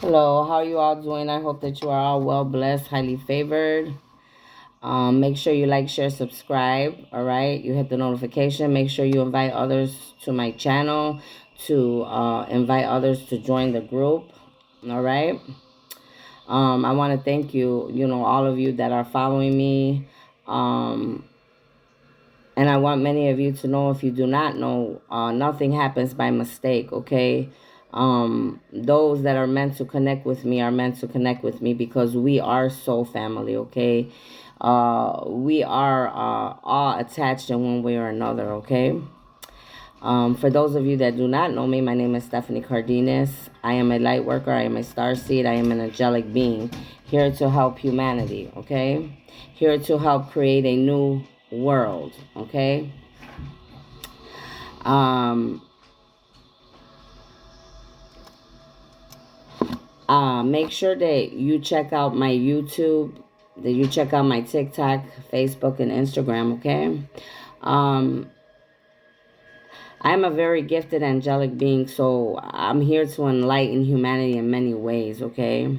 Hello, how are you all doing? I hope that you are all well blessed, highly favored. Make sure you like, share, subscribe. All right, you hit the notification. Make sure you invite others to my channel, to invite others to join the group. All right. I want to thank you, all of you that are following me. Um, and I want many of you to know, if you do not know, nothing happens by mistake, okay? Those that are meant to connect with me are meant to connect with me because we are soul family, okay? We are all attached in one way or another, okay? For those of you that do not know me, my name is Stephanie Cardenas. I am a light worker. I am a star seed. I am an angelic being here to help humanity, okay? Here to help create a new world, okay? Um, Make sure that you check out my YouTube, that you check out my TikTok, Facebook, and Instagram, okay? Um, I'm a very gifted angelic being, so I'm here to enlighten humanity in many ways, okay?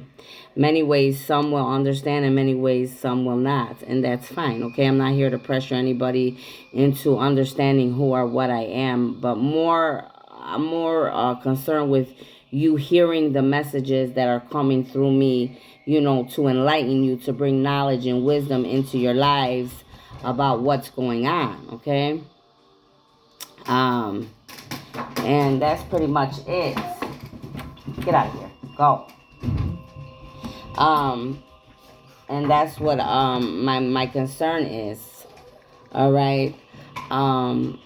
Many ways some will understand, and many ways some will not, and that's fine, okay? I'm not here to pressure anybody into understanding who or what I am, but I'm more concerned with you hearing the messages that are coming through me, to enlighten you, to bring knowledge and wisdom into your lives about what's going on, okay? Um, and that's pretty much it. Get out of here. Go. Um, and that's what my concern is. All right. Um,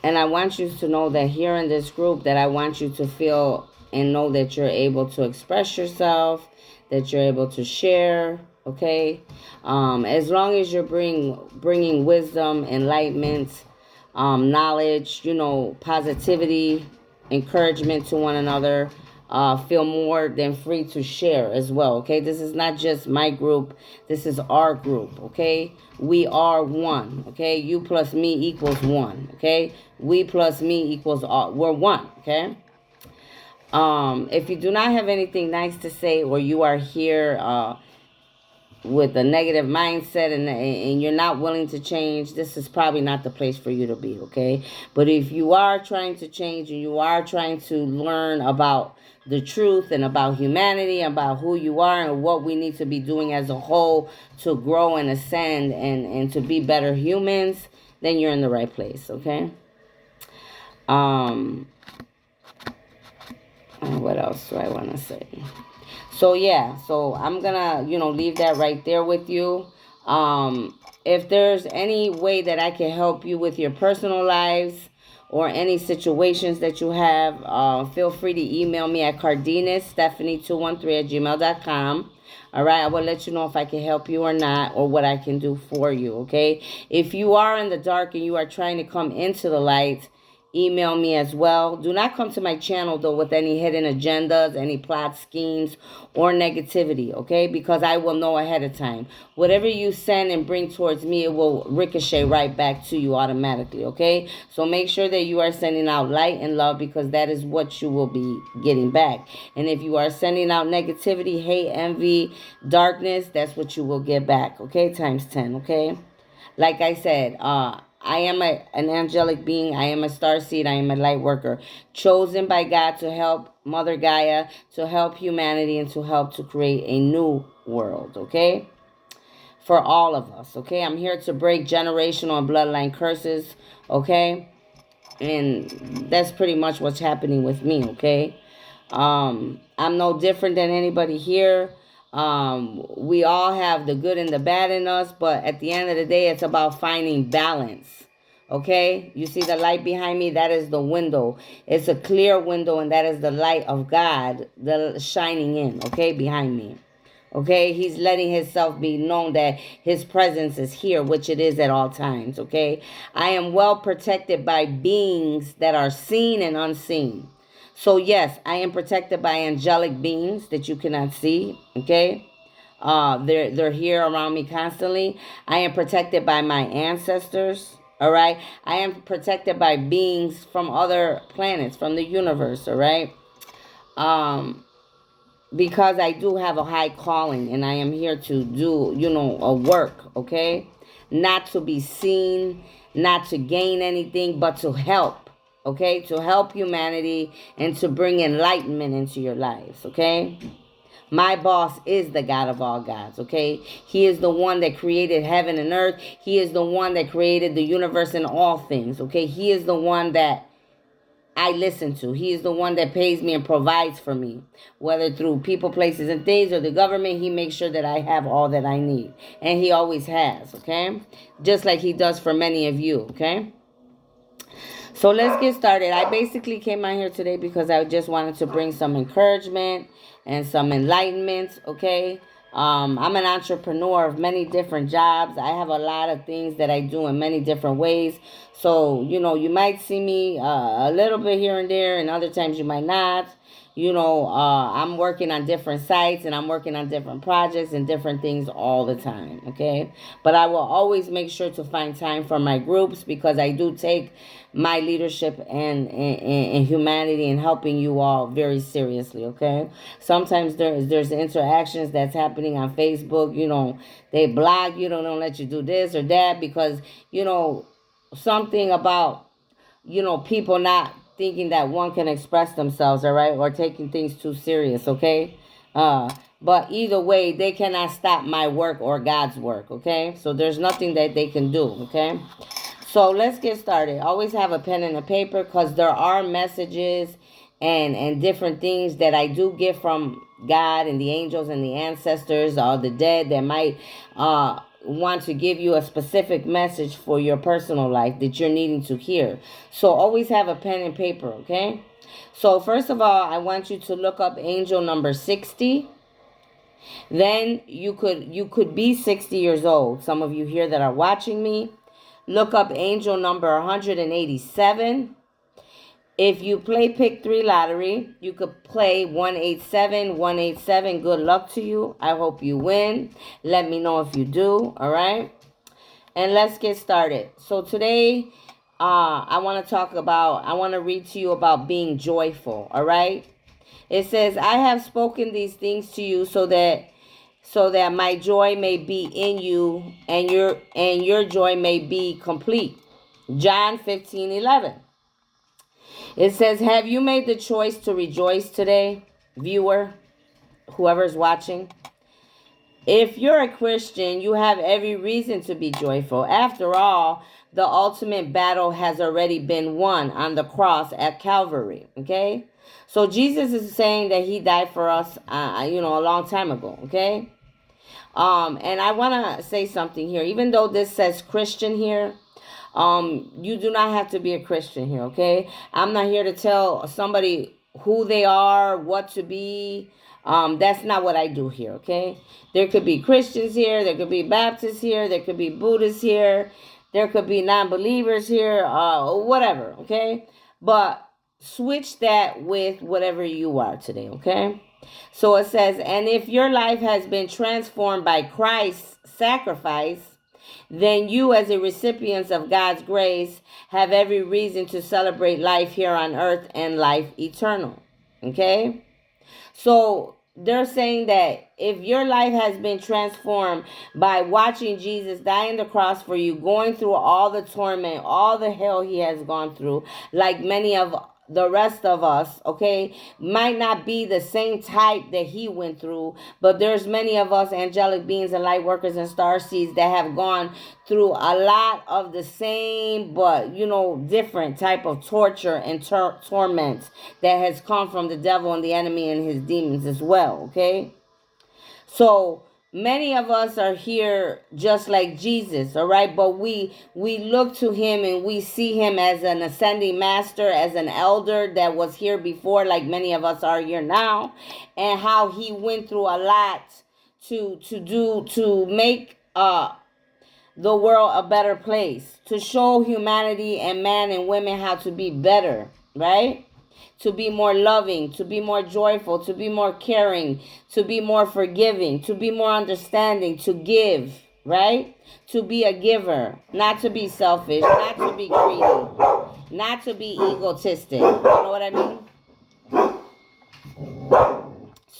and I want you to know that here in this group, that I want you to feel and know that you're able to express yourself, that you're able to share. Okay. As long as you're bringing wisdom, enlightenment, knowledge, positivity, encouragement to one another, feel more than free to share as well, okay? This is not just my group. This is our group, okay? We are one, okay? You plus me equals one, okay? We plus me equals all. We're one, okay? If you do not have anything nice to say, or you are here with a negative mindset, and you're not willing to change, this is probably not the place for you to be, okay? But if you are trying to change, and you are trying to learn about the truth and about humanity, about who you are and what we need to be doing as a whole to grow and ascend, and to be better humans, then you're in the right place, okay? um what else do I want to say? So yeah, so I'm gonna, leave that right there with you. If there's any way that I can help you with your personal lives, or any situations that you have, feel free to email me at cardenas213@gmail.com. All right, I will let you know if I can help you or not, or what I can do for you, okay? If you are in the dark and you are trying to come into the light, email me as well. Do not come to my channel, though, with any hidden agendas, any plot schemes, or negativity, okay? Because I will know ahead of time. Whatever you send and bring towards me, it will ricochet right back to you automatically, okay? So make sure that you are sending out light and love, because that is what you will be getting back. And if you are sending out negativity, hate, envy, darkness, that's what you will get back, okay? Times 10, okay? Like I said, I am an angelic being. I am a star seed. I am a light worker, chosen by God to help Mother Gaia, to help humanity, and to help to create a new world, okay? For all of us, okay? I'm here to break generational and bloodline curses, okay? And that's pretty much what's happening with me, okay? I'm no different than anybody here. We all have the good and the bad in us, but at the end of the day, it's about finding balance. Okay, you see the light behind me? That is the window. It's a clear window, and that is the light of God, the shining in, okay, behind me. Okay, he's letting himself be known that his presence is here, which it is at all times. Okay, I am well protected by beings that are seen and unseen. So yes, I am protected by angelic beings that you cannot see. Okay, they're here around me constantly. I am protected by my ancestors. All right, I am protected by beings from other planets, from the universe. All right. Um, because I do have a high calling and I am here to do, a work, okay? Not to be seen, not to gain anything, but to help, okay? To help humanity and to bring enlightenment into your lives, okay? My boss is the God of all gods, okay? He is the one that created heaven and earth. He is the one that created the universe and all things, okay? He is the one that I listen to. He is the one that pays me and provides for me, whether through people, places, and things or the government. He makes sure that I have all that I need, and he always has, okay? Just like he does for many of you, okay? So let's get started. I basically came out here today because I just wanted to bring some encouragement and some enlightenment, okay? I'm an entrepreneur of many different jobs. I have a lot of things that I do in many different ways. So, you might see me a little bit here and there, and other times you might not. I'm working on different sites and I'm working on different projects and different things all the time, okay? But I will always make sure to find time for my groups because I do take my leadership and humanity and helping you all very seriously, okay? Sometimes there's interactions that's happening on Facebook, they block you, don't let you do this or that because, something about, people not thinking that one can express themselves, all right, or taking things too serious, okay? But either way, they cannot stop my work or God's work, okay? So there's nothing that they can do, okay? So let's get started. Always have a pen and a paper because there are messages and different things that I do get from God and the angels and the ancestors or the dead that might want to give you a specific message for your personal life that you're needing to hear. So always have a pen and paper, okay? So first of all, I want you to look up angel number 60. Then you could be 60 years old. Some of you here that are watching me, look up angel number 187. If you play Pick 3 Lottery, you could play 187, 187. Good luck to you. I hope you win. Let me know if you do, all right? And let's get started. So today, I want to read to you about being joyful, all right? It says, I have spoken these things to you so that my joy may be in you and your joy may be complete. John 15:11. It says, have you made the choice to rejoice today, viewer, whoever's watching? If you're a Christian, you have every reason to be joyful. After all, the ultimate battle has already been won on the cross at Calvary, okay? So Jesus is saying that he died for us, a long time ago, okay? And I want to say something here. Even though this says Christian here, you do not have to be a Christian here, okay? I'm not here to tell somebody who they are, what to be. That's not what I do here, okay? There could be Christians here, there could be Baptists here, there could be Buddhists here, there could be non-believers here, whatever, okay? But switch that with whatever you are today, okay? So it says, and if your life has been transformed by Christ's sacrifice, then you as a recipient of God's grace have every reason to celebrate life here on earth and life eternal. Okay? So they're saying that if your life has been transformed by watching Jesus die on the cross for you, going through all the torment, all the hell he has gone through, like many of the rest of us, okay, might not be the same type that he went through, but there's many of us angelic beings and light workers and star seeds that have gone through a lot of the same but different type of torture and torment that has come from the devil and the enemy and his demons as well, okay? So many of us are here just like Jesus, all right? But we look to him and we see him as an ascending master, as an elder that was here before, like many of us are here now, and how he went through a lot to make the world a better place, to show humanity and man and women how to be better, right? To be more loving, to be more joyful, to be more caring, to be more forgiving, to be more understanding, to give, right? To be a giver, not to be selfish, not to be greedy, not to be egotistic. You know what I mean?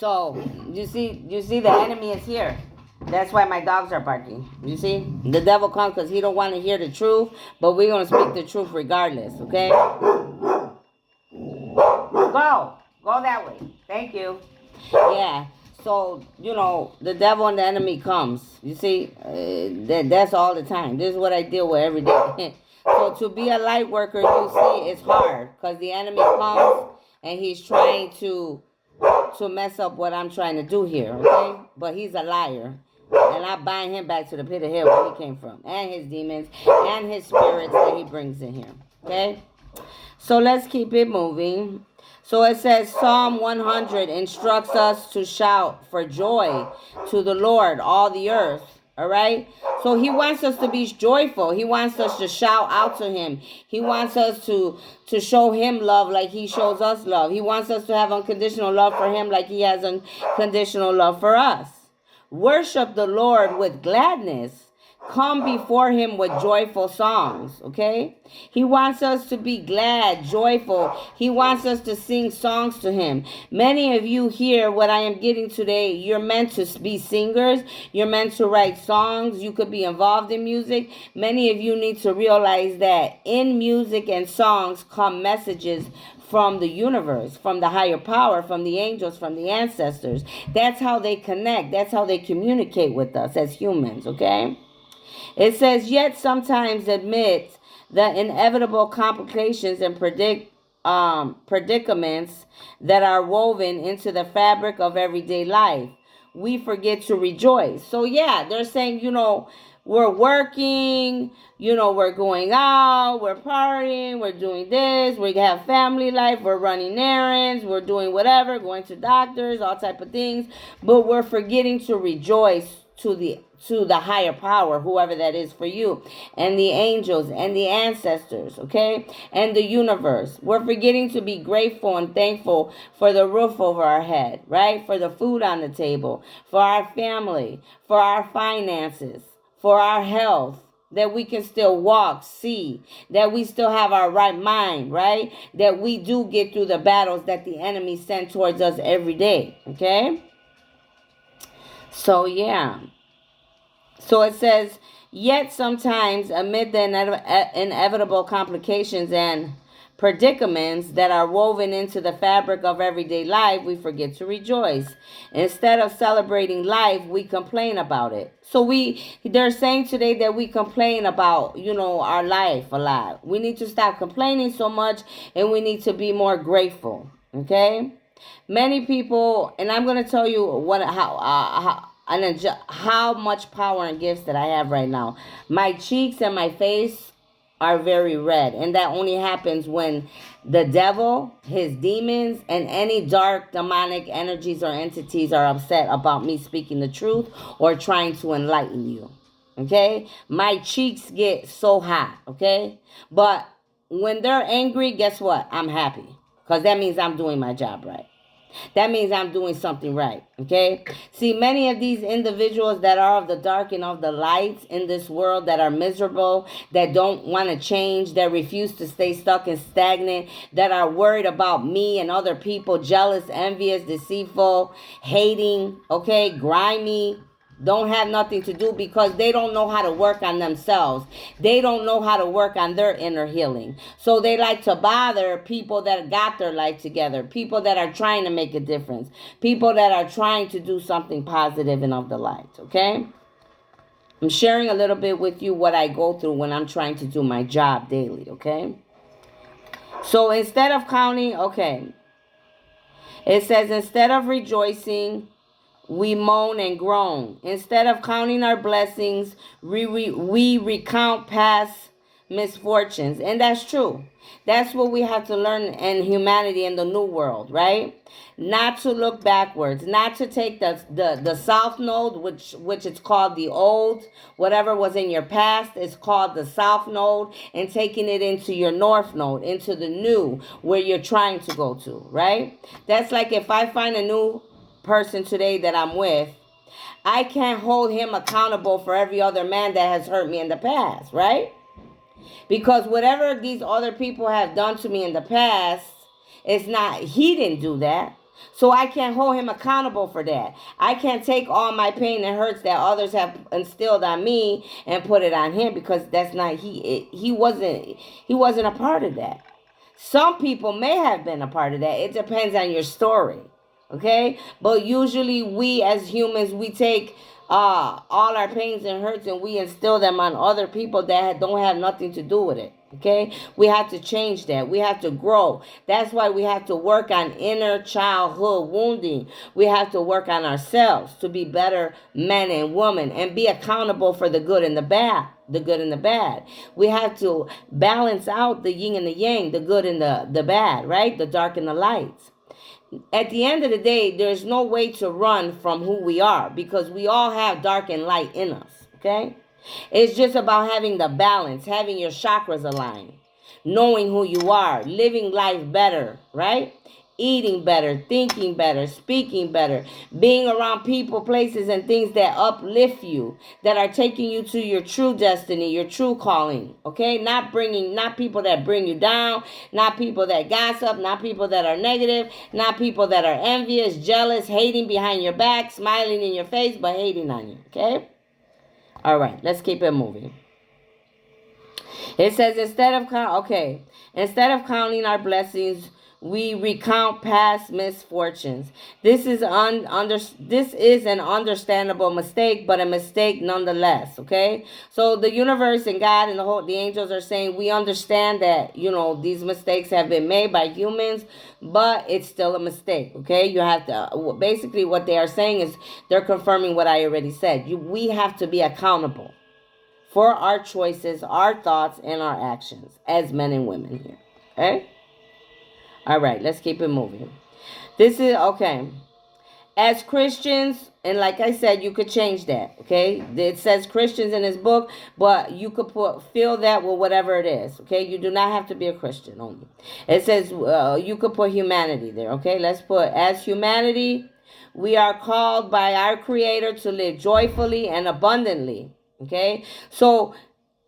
So you see the enemy is here. That's why my dogs are barking. You see? The devil comes because he don't want to hear the truth, but we're going to speak the truth regardless, okay? Go. Go that way. Thank you. Yeah. So, the devil and the enemy comes. You see? That's all the time. This is what I deal with every day. So to be a light worker, you see, it's hard because the enemy comes and he's trying to mess up what I'm trying to do here, okay? But he's a liar. And I bind him back to the pit of hell where he came from. And his demons and his spirits that he brings in here, okay? So let's keep it moving. So it says Psalm 100 instructs us to shout for joy to the Lord, all the earth. All right. So he wants us to be joyful. He wants us to shout out to him. He wants us to show him love like he shows us love. He wants us to have unconditional love for him like he has unconditional love for us. Worship the Lord with gladness. Come before him with joyful songs, okay? He wants us to be glad, joyful. He wants us to sing songs to him. Many of you hear what I am getting today. You're meant to be singers. You're meant to write songs. You could be involved in music. Many of you need to realize that in music and songs come messages from the universe, from the higher power, from the angels, from the ancestors. That's how they connect. That's how they communicate with us as humans, okay? It says, yet sometimes admit the inevitable complications and predicaments that are woven into the fabric of everyday life. We forget to rejoice. So yeah, they're saying, we're working, we're going out, we're partying, we're doing this, we have family life, we're running errands, we're doing whatever, going to doctors, all type of things, but we're forgetting to rejoice to the higher power, whoever that is for you, and the angels and the ancestors, okay, and the universe. We're forgetting to be grateful and thankful for the roof over our head, right? For the food on the table, for our family, for our finances, for our health, that we can still walk, see, that we still have our right mind, right? That we do get through the battles that the enemy sends towards us every day, okay? So, yeah. So it says, yet sometimes amid the inevitable complications and predicaments that are woven into the fabric of everyday life, we forget to rejoice. Instead of celebrating life, we complain about it. So they're saying today that we complain about, our life a lot. We need to stop complaining so much and we need to be more grateful, okay? Many people, and I'm going to tell you how much power and gifts that I have right now. My cheeks and my face are very red, and that only happens when the devil, his demons, and any dark demonic energies or entities are upset about me speaking the truth or trying to enlighten you. Okay? My cheeks get so hot, okay? But when they're angry, guess what? I'm happy, because that means I'm doing my job right. That means I'm doing something right, okay? See, many of these individuals that are of the dark and of the light in this world, that are miserable, that don't want to change, that refuse to stay stuck and stagnant, that are worried about me and other people, jealous, envious, deceitful, hating, okay, grimy, don't have nothing to do because they don't know how to work on themselves. They don't know how to work on their inner healing. So they like to bother people that got their life together, people that are trying to make a difference, people that are trying to do something positive and of the light, okay? I'm sharing a little bit with you what I go through when I'm trying to do my job daily, okay? So instead of counting, okay, it says instead of rejoicing, we moan and groan. Instead of counting our blessings, we recount past misfortunes. And that's true. That's what we have to learn in humanity in the new world, right? Not to look backwards, not to take the south node, which is called the old, whatever was in your past is called the south node, and taking it into your north node, into the new, where you're trying to go to, right? That's like if I find a new person today that I'm with, I can't hold him accountable for every other man that has hurt me in the past, right? Because whatever these other people have done to me in the past, it's not, he didn't do that. So I can't hold him accountable for that. I can't take all my pain and hurts that others have instilled on me and put it on him, because that's not he wasn't a part of that. Some people may have been a part of that. It depends on your story. Okay? But usually we as humans, we take all our pains and hurts and we instill them on other people that don't have nothing to do with it. Okay? We have to change that. We have to grow. That's why we have to work on inner childhood wounding. We have to work on ourselves to be better men and women and be accountable for the good and the bad. The good and the bad. We have to balance out the yin and the yang, the good and the bad, right? The dark and the light. At the end of the day, there's no way to run from who we are, because we all have dark and light in us, okay? It's just about having the balance, having your chakras aligned, knowing who you are, living life better, right? Eating better, thinking better, speaking better, being around people, places, and things that uplift you, that are taking you to your true destiny, your true calling, okay? Not people that bring you down, not people that gossip, not people that are negative, not people that are envious, jealous, hating behind your back, smiling in your face, but hating on you, okay? All right, let's keep it moving. It says, instead of counting our blessings, we recount past misfortunes. This is an understandable mistake, but a mistake nonetheless. Okay, so the universe and God and the angels are saying, we understand that these mistakes have been made by humans, but it's still a mistake. Okay, you have to basically what they are saying is they're confirming what I already said. We have to be accountable for our choices, our thoughts, and our actions as men and women here. Okay. All right, let's keep it moving. This is, okay. As Christians, and like I said, you could change that, okay? It says Christians in this book, but you could fill that with whatever it is, okay? You do not have to be a Christian only. It says you could put humanity there, okay? Let's put, as humanity, we are called by our Creator to live joyfully and abundantly, okay? So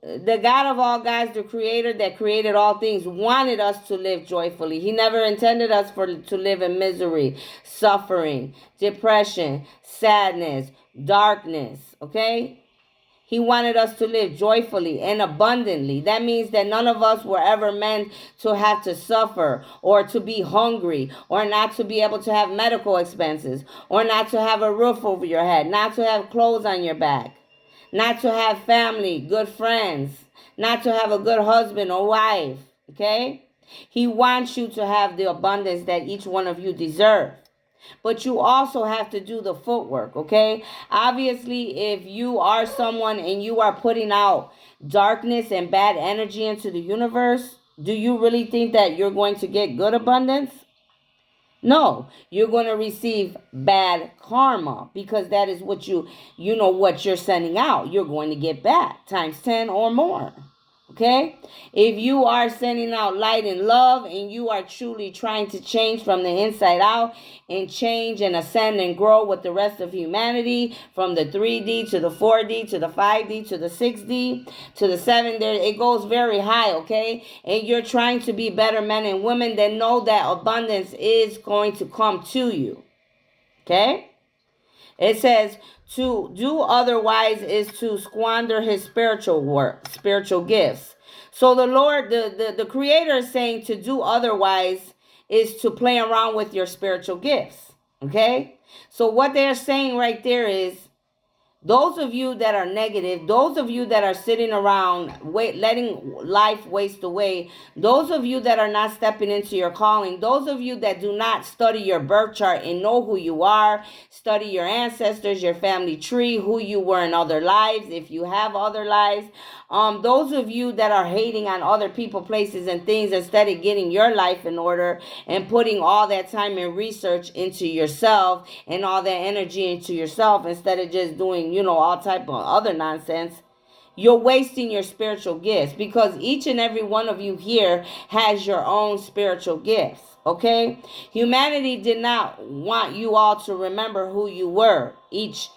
the God of all gods, the creator that created all things, wanted us to live joyfully. He never intended us to live in misery, suffering, depression, sadness, darkness, okay? He wanted us to live joyfully and abundantly. That means that none of us were ever meant to have to suffer or to be hungry or not to be able to have medical expenses or not to have a roof over your head, not to have clothes on your back, not to have family, good friends, not to have a good husband or wife, okay? He wants you to have the abundance that each one of you deserve. But you also have to do the footwork, okay? Obviously, if you are someone and you are putting out darkness and bad energy into the universe, do you really think that you're going to get good abundance? No, you're going to receive bad karma, because that is what what you're sending out. You're going to get back times 10 or more. Okay? If you are sending out light and love and you are truly trying to change from the inside out and change and ascend and grow with the rest of humanity, from the 3D to the 4D to the 5D to the 6D to the 7, there it goes very high, okay? And you're trying to be better men and women, then know that abundance is going to come to you. Okay? It says to do otherwise is to squander his spiritual gifts. So the Lord, the Creator is saying to do otherwise is to play around with your spiritual gifts. Okay? So what they're saying right there is, those of you that are negative, those of you that are sitting around letting life waste away, those of you that are not stepping into your calling, those of you that do not study your birth chart and know who you are, study your ancestors, your family tree, who you were in other lives, if you have other lives, those of you that are hating on other people, places, and things instead of getting your life in order and putting all that time and research into yourself and all that energy into yourself instead of just doing all type of other nonsense, you're wasting your spiritual gifts, because each and every one of you here has your own spiritual gifts, okay? Humanity did not want you all to remember who you were, each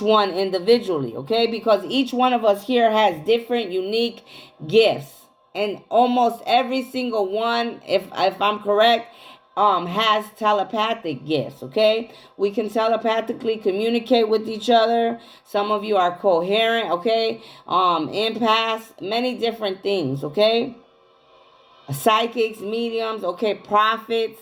one individually, okay? Because each one of us here has different, unique gifts. And almost every single one, if I'm correct, has telepathic gifts, okay? We can telepathically communicate with each other. Some of you are coherent, okay? Empaths, many different things, okay? Psychics, mediums, okay? Prophets,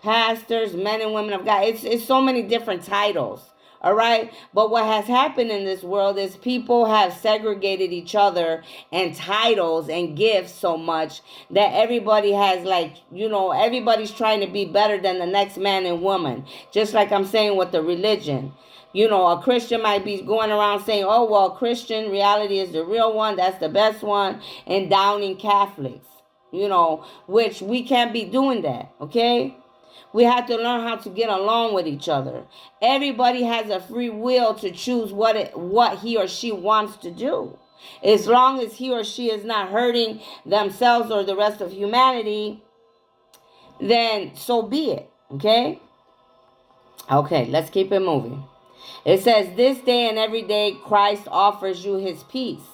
pastors, men and women of God. It's so many different titles. All right. But what has happened in this world is people have segregated each other and titles and gifts so much that everybody has, like, everybody's trying to be better than the next man and woman. Just like I'm saying with the religion. A Christian might be going around saying, oh, well, Christian reality is the real one. That's the best one. And downing Catholics, which we can't be doing that. Okay. We have to learn how to get along with each other. Everybody has a free will to choose what he or she wants to do. As long as he or she is not hurting themselves or the rest of humanity, then so be it. Okay? Okay, let's keep it moving. It says, this day and every day, Christ offers you his peace.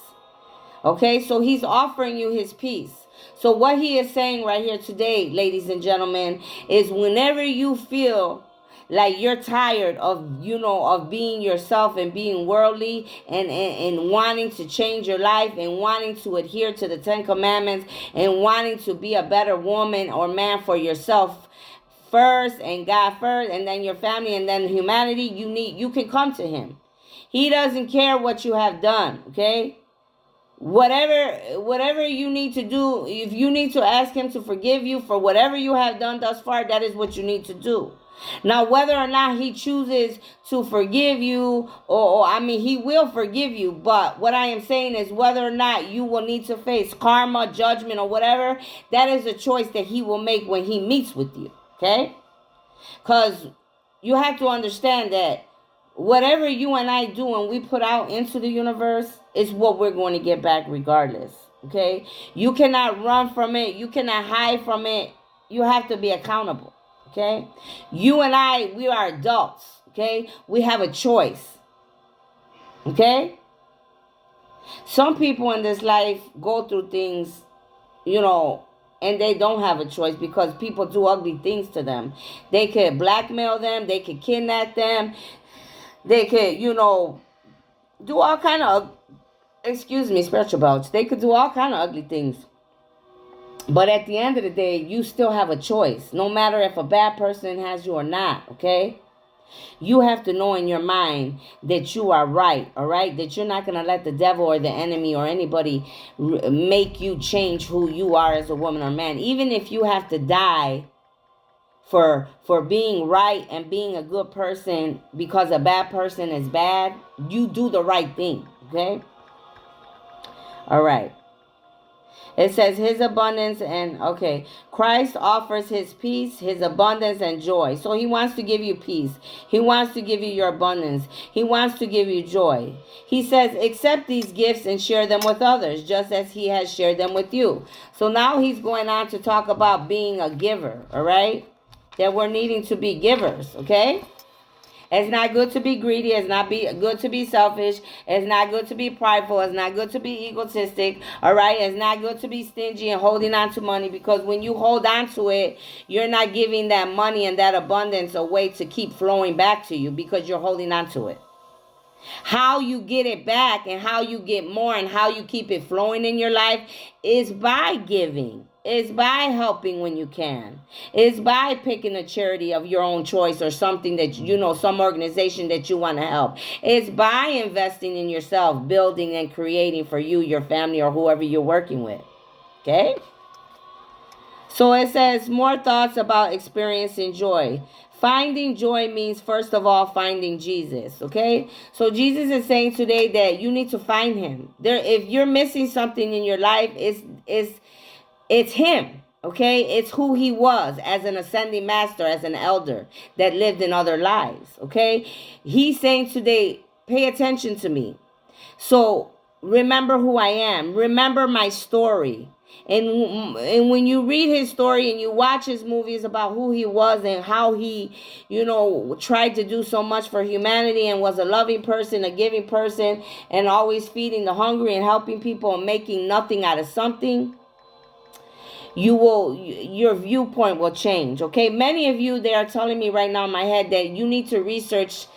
Okay, so he's offering you his peace. So what he is saying right here today, ladies and gentlemen, is whenever you feel like you're tired of, of being yourself and being worldly and wanting to change your life and wanting to adhere to the 10 Commandments and wanting to be a better woman or man for yourself first and God first and then your family and then humanity, you can come to him. He doesn't care what you have done, okay? Whatever you need to do, if you need to ask him to forgive you for whatever you have done thus far, that is what you need to do. Now, whether or not he chooses to forgive you, or he will forgive you, but what I am saying is whether or not you will need to face karma, judgment, or whatever, that is a choice that he will make when he meets with you, okay? Because you have to understand that whatever you and I do and we put out into the universe is what we're going to get back regardless. Okay? You cannot run from it. You cannot hide from it. You have to be accountable. Okay? You and I, we are adults. Okay? We have a choice. Okay? Some people in this life go through things, and they don't have a choice because people do ugly things to them. They could blackmail them. They could kidnap them. They could, do all kind of, spiritual bouts. They could do all kind of ugly things. But at the end of the day, you still have a choice. No matter if a bad person has you or not, okay? You have to know in your mind that you are right, all right? That you're not going to let the devil or the enemy or anybody make you change who you are as a woman or man. Even if you have to die for being right and being a good person because a bad person is bad, you do the right thing, okay? All right. It says his abundance and, okay, Christ offers his peace, his abundance and joy. So he wants to give you peace. He wants to give you your abundance. He wants to give you joy. He says, accept these gifts and share them with others, just as he has shared them with you. So now he's going on to talk about being a giver, all right? That we're needing to be givers, okay? It's not good to be greedy. It's not good to be selfish. It's not good to be prideful. It's not good to be egotistic, all right? It's not good to be stingy and holding on to money, because when you hold on to it, you're not giving that money and that abundance a way to keep flowing back to you because you're holding on to it. How you get it back and how you get more and how you keep it flowing in your life is by giving. It's by helping when you can. It's by picking a charity of your own choice or something that, some organization that you want to help. It's by investing in yourself, building and creating for you, your family, or whoever you're working with. Okay? So it says more thoughts about experiencing joy. Finding joy means, first of all, finding Jesus, okay? So Jesus is saying today that you need to find him. If you're missing something in your life, it's him, okay? It's who he was as an ascending master, as an elder that lived in other lives, okay? He's saying today, pay attention to me. So remember who I am. Remember my story. And when you read his story and you watch his movies about who he was and how he, tried to do so much for humanity and was a loving person, a giving person, and always feeding the hungry and helping people and making nothing out of something, Your viewpoint will change. Okay, many of you, they are telling me right now in my head that you need to research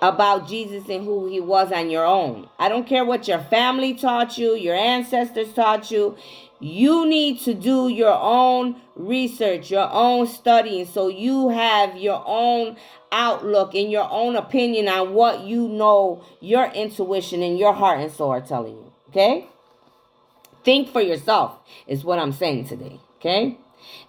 about Jesus and who he was on your own. I don't care what your family taught you, your ancestors taught you. You need to do your own research, your own studying, so you have your own outlook and your own opinion on what you know your intuition and your heart and soul are telling you. Okay? Think for yourself is what I'm saying today. Okay?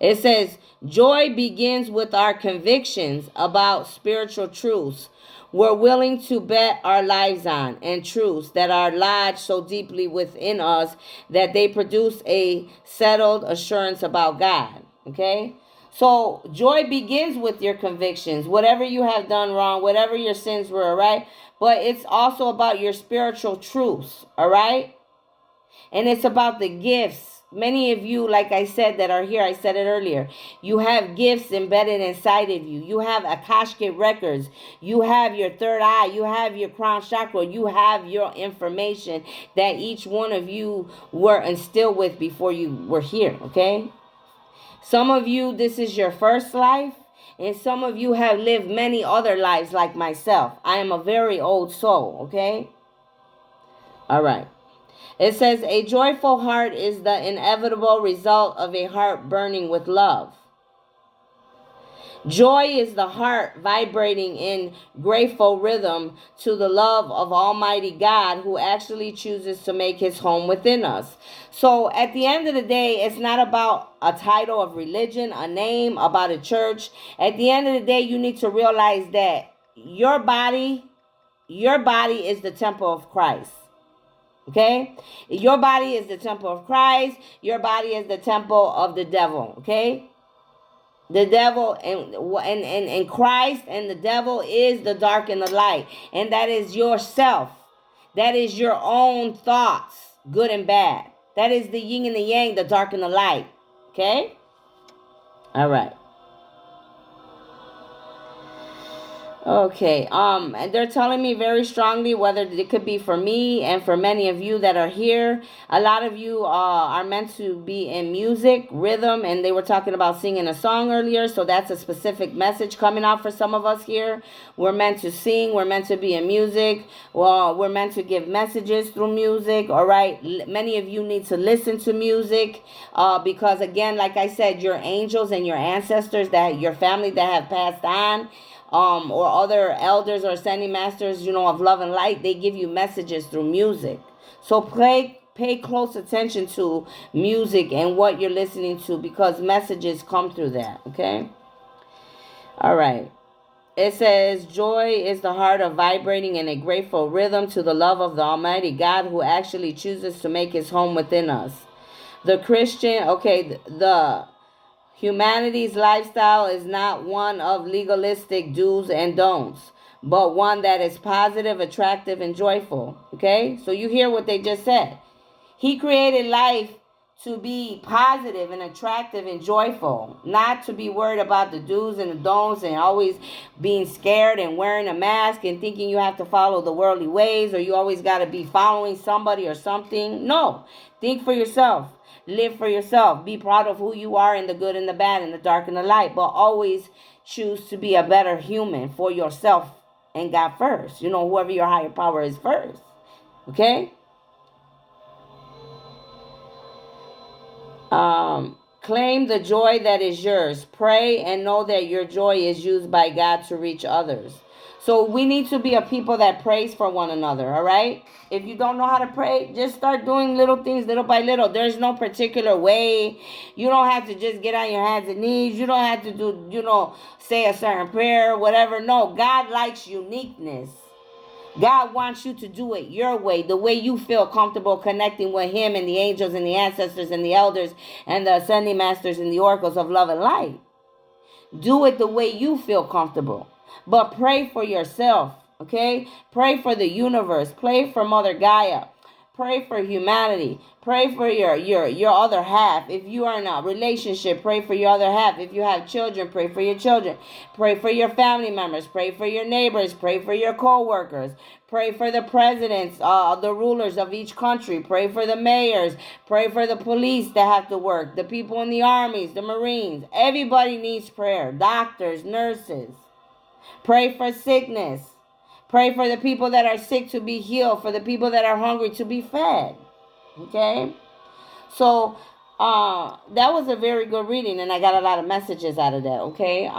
It says, joy begins with our convictions about spiritual truths we're willing to bet our lives on, and truths that are lodged so deeply within us that they produce a settled assurance about God. Okay? So joy begins with your convictions, whatever you have done wrong, whatever your sins were, all right? But it's also about your spiritual truths, all right? And it's about the gifts. Many of you, like I said, that are here, I said it earlier, you have gifts embedded inside of you. You have Akashic records. You have your third eye. You have your crown chakra. You have your information that each one of you were instilled with before you were here, okay? Some of you, this is your first life. And some of you have lived many other lives like myself. I am a very old soul, okay? All right. It says, a joyful heart is the inevitable result of a heart burning with love. Joy is the heart vibrating in grateful rhythm to the love of Almighty God, who actually chooses to make his home within us. So at the end of the day, it's not about a title of religion, a name, about a church. At the end of the day, you need to realize that your body is the temple of Christ. Okay? Your body is the temple of Christ. Your body is the temple of the devil. Okay? The devil and Christ and the devil is the dark and the light. And that is yourself. That is your own thoughts, good and bad. That is the yin and the yang, the dark and the light. Okay? All right. Okay, and they're telling me very strongly, whether it could be for me and for many of you that are here. A lot of you are meant to be in music, rhythm, and they were talking about singing a song earlier, so that's a specific message coming out for some of us here. We're meant to sing, we're meant to be in music, well, we're meant to give messages through music, all right? Many of you need to listen to music, because again, like I said, your angels and your ancestors, that your family that have passed on, or other elders or ascending masters, of love and light, they give you messages through music. So pay close attention to music and what you're listening to, because messages come through that, okay? All right. It says, joy is the heart of vibrating in a grateful rhythm to the love of the Almighty God, who actually chooses to make his home within us. The Christian, the humanity's lifestyle is not one of legalistic do's and don'ts, but one that is positive, attractive, and joyful. Okay? So you hear what they just said. He created life to be positive and attractive and joyful, not to be worried about the do's and the don'ts and always being scared and wearing a mask and thinking you have to follow the worldly ways, or you always got to be following somebody or something. No. Think for yourself. Live for yourself. Be proud of who you are in the good and the bad, in the dark and the light. But always choose to be a better human for yourself and God first. Whoever your higher power is first. Okay? Claim the joy that is yours. Pray and know that your joy is used by God to reach others. So we need to be a people that prays for one another, all right? If you don't know how to pray, just start doing little things little by little. There's no particular way. You don't have to just get on your hands and knees. You don't have to do, say a certain prayer, whatever. No, God likes uniqueness. God wants you to do it your way, the way you feel comfortable connecting with him and the angels and the ancestors and the elders and the ascending masters and the oracles of love and light. Do it the way you feel comfortable. But pray for yourself, okay? Pray for the universe. Pray for Mother Gaia. pray for humanity. Pray for your other half. If you are in a relationship, pray for your other half. If you have children, pray for your children. Pray for your family members. Pray for your neighbors. Pray for your co-workers. Pray for the presidents, the rulers of each country. Pray for the mayors. Pray for the police that have to work. The people in the armies, the Marines. Everybody needs prayer. Doctors, nurses. Pray for sickness. Pray for the people that are sick to be healed. For the people that are hungry to be fed. Okay? So, that was a very good reading, and I got a lot of messages out of that. Okay?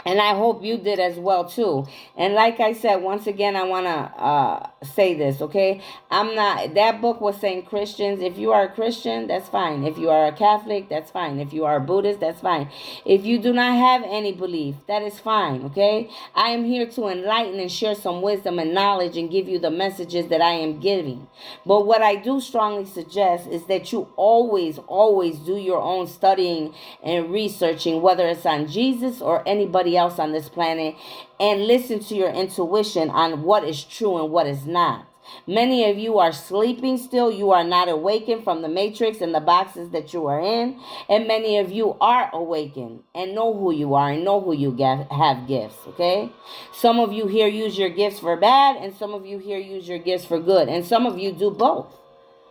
And I hope you did as well too. And like I said, once again, I want to say this, okay? That book was saying Christians. If you are a Christian, that's fine. If you are a Catholic, that's fine. If you are a Buddhist, that's fine. If you do not have any belief, that is fine, okay? I am here to enlighten and share some wisdom and knowledge and give you the messages that I am giving. But what I do strongly suggest is that you always, always do your own studying and researching, whether it's on Jesus or anybody else on this planet, and listen to your intuition on what is true and what is not. Many of you are sleeping still. You are not awakened from the matrix and the boxes that you are in. And many of you are awakened and know who you are and know who you have gifts, okay? Some of you here use your gifts for bad, and some of you here use your gifts for good. And some of you do both.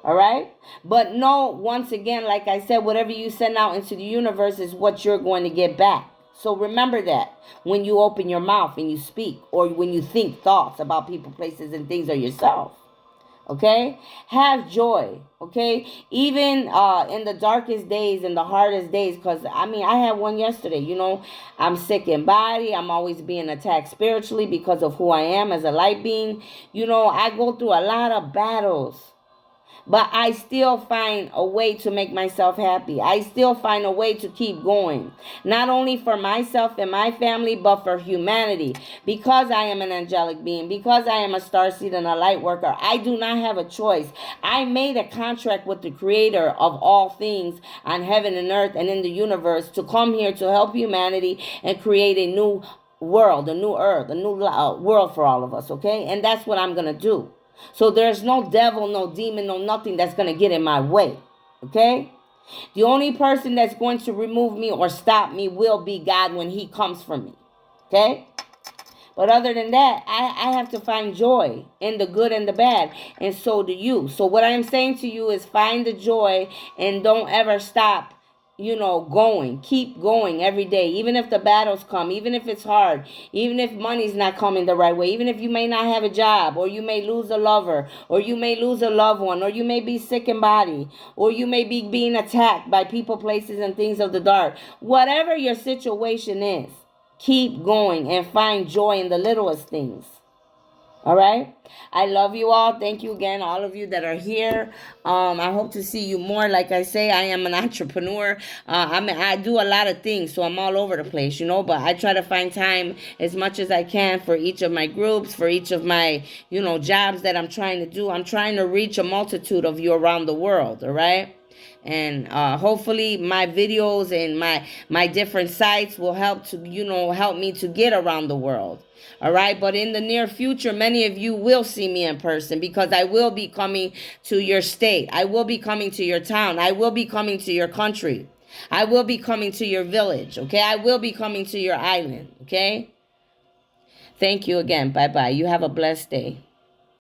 All right? But no, once again, like I said, whatever you send out into the universe is what you're going to get back. So remember that when you open your mouth and you speak, or when you think thoughts about people, places, and things, or yourself. Okay? Have joy. Okay? Even in the darkest days and the hardest days, because, I had one yesterday. I'm sick in body. I'm always being attacked spiritually because of who I am as a light being. I go through a lot of battles. But I still find a way to make myself happy. I still find a way to keep going. Not only for myself and my family, but for humanity. Because I am an angelic being, because I am a starseed and a light worker, I do not have a choice. I made a contract with the creator of all things on heaven and earth and in the universe to come here to help humanity and create a new world, a new earth, a new world for all of us, okay? And that's what I'm going to do. So there's no devil, no demon, no nothing that's going to get in my way. Okay? The only person that's going to remove me or stop me will be God when he comes for me. Okay? But other than that, I have to find joy in the good and the bad. And so do you. So what I'm saying to you is find the joy and don't ever stop. Going. Keep going every day. Even if the battles come, even if it's hard, even if money's not coming the right way, even if you may not have a job, or you may lose a lover, or you may lose a loved one, or you may be sick in body, or you may be being attacked by people, places, and things of the dark. Whatever your situation is, keep going and find joy in the littlest things. All right. I love you all. Thank you again, all of you that are here. I hope to see you more. Like I say, I am an entrepreneur. I do a lot of things, so I'm all over the place, but I try to find time as much as I can for each of my groups, for each of my, jobs that I'm trying to do. I'm trying to reach a multitude of you around the world. All right. And hopefully my videos and my different sites will help me to get around the world. All right. But in the near future, many of you will see me in person, because I will be coming to your state. I will be coming to your town. I will be coming to your country. I will be coming to your village. Okay. I will be coming to your island. Okay. Thank you again. Bye-bye. You have a blessed day.